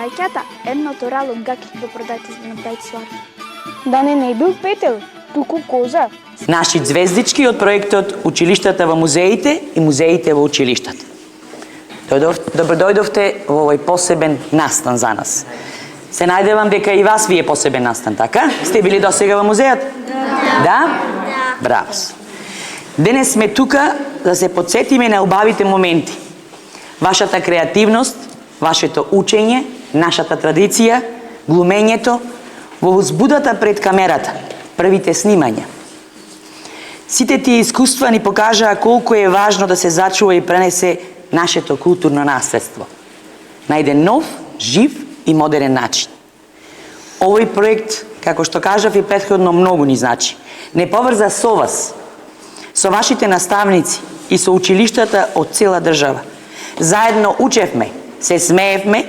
браќата едното ралом гаки да продајте за направите свадба. Да не бил петел, туку коза. Наши звездички од проектот Училиштата во музеите и музеите во училиштата. Добродојдовте во овој посебен настан за нас. Се најдевам дека и вас ви е посебен настан, така? Сте били досега во музејот? Да? Браво. Денес сме тука да се подсетиме на убавите моменти. Вашата креативност, вашето учење, нашата традиција, глумењето, во возбудата пред камерата, првите снимања. Сите тие искуства ни покажаа колку е важно да се зачува и пренесе нашето културно наследство на еден нов, жив и модерен начин. Овој проект, како што кажав и претходно, многу ни значи. Не поврза со вас, со вашите наставници и со училиштата од цела држава. Заедно учевме, се смеевме,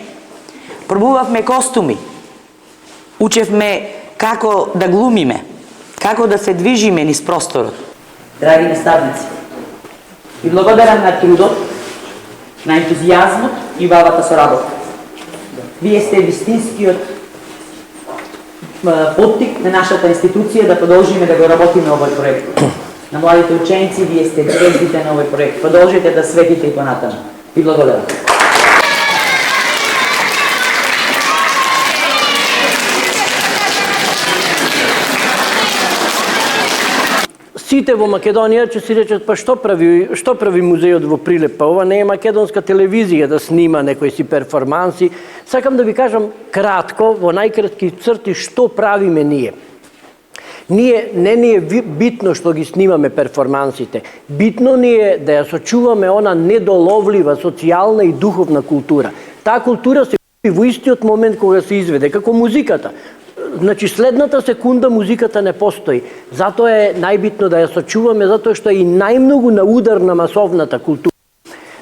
пробувавме костуми, учевме како да глумиме, како да се движиме низ просторот. Драги наставници, ви благодарам на трудот, на ентузијазмот и убавата со работа. Вие сте вистинскиот поттик на нашата институција да продолжиме да го работиме овој проект. На младите ученици, вие сте звездите на овој проект. Продолжите да светите и понатаму. Ви благодарам. Сите во Македонија ќе си речат, па што прави музејот во Прилеп? Па ова не е македонска телевизија да снима некои си перформанси. Сакам да ви кажам кратко, во најкратки црти, што правиме ние. Не ни е битно што ги снимаме перформансите. Битно ни е да ја сочуваме она недоловлива социјална и духовна култура. Таа култура се губи во истиот момент кога се изведе, како музиката. Значи, следната секунда музиката не постои. Затоа е најбитно да ја сочуваме, затоа што е и најмногу на удар на масовната култура.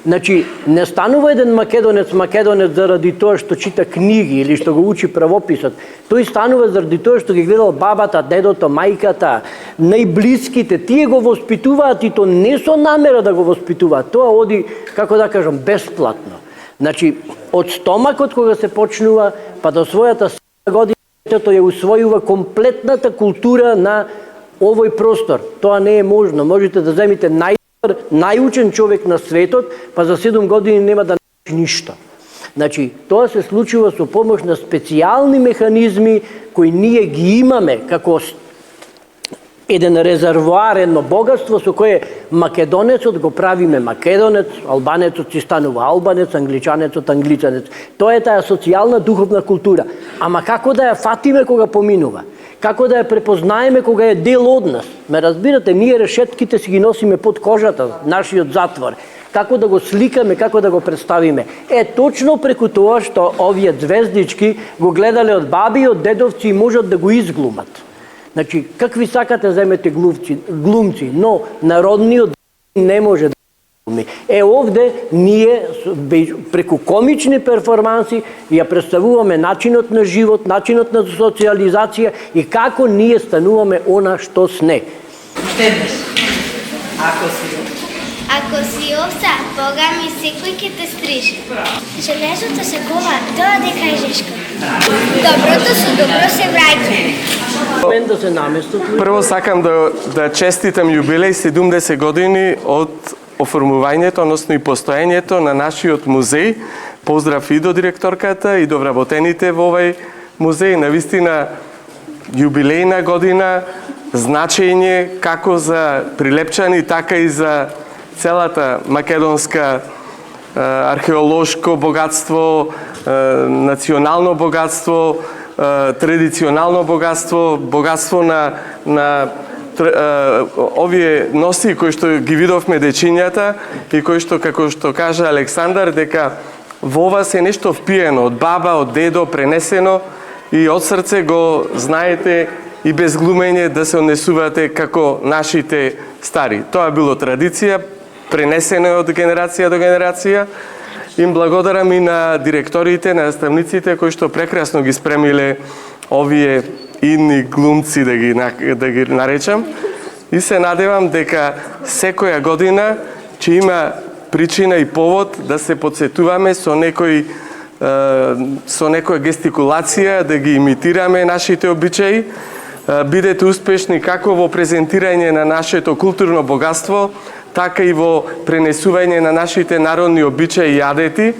Значи, не станува еден македонец заради тоа што чита книги или што го учи правописот. Тој станува заради тоа што ги гледал бабата, дедото, мајката, најблиските. Тие го воспитуваат и то не со намера да го воспитуваат. Тоа оди, како да кажам, бесплатно. Значи, од стомакот кога се почнува, па до својата година, детето ја усвојува комплетната култура на овој простор. Тоа не е можно. Можете да земите најучен човек на светот, па за 7 години нема да научи ништо. Значи, тоа се случува со помош на специјални механизми кои ние ги имаме како еден резервоар, едно богатство со кое македонецот го правиме македонец, албанецот си станува албанец, англичанецот англичанец. Тоа е таа социјална духовна култура. Ама како да ја фатиме кога поминува? Како да ја препознаеме кога е дел од нас? Ме разбирате, ние решетките си ги носиме под кожата, нашиот затвор. Како да го сликаме, како да го представиме? Точно преку тоа што овие звездички го гледале од баби и од дедовци и можат да го изглумат. Значи, какви сакате земете глумци, но народниот не може да глуми. Овде ние преку комични перформанси ја представуваме начинот на живот, начинот на социализација и како ние стануваме она што сне. Штеднеш, Ако си овца, Бога ми секој ќе те стриже. Железото се кова, тоа дека е жешко. Доброто со добро се враќа. Да се наместат. Прво сакам да честитам јубилеј 70 години од оформувањето, односно и постоењето на нашиот музеј. Поздрав и до директорката и до вработените во овој музеј. Навистина јубилејна година, значење како за Прилепчани, така и за целата македонска археолошко богатство, национално богатство, традиционално богатство, богатство на овие носи кои што ги видовме дечињата и кои што, како што кажа Александар, дека во вас е нешто впиено од баба, од дедо, пренесено и од срце го знаете и без глумење да се однесувате како нашите стари. Тоа било традиција, пренесено од генерација до генерација. Им благодарам и на директорите, на наставниците кои што прекрасно ги спремиле овие идни глумци, да ги наречам. И се надевам дека секоја година ќе има причина и повод да се подсетуваме со некои со некоја гестикулација да ги имитираме нашите обичаи. Бидете успешни како во презентирање на нашето културно богатство, така и во пренесување на нашите народни обичаи и адети.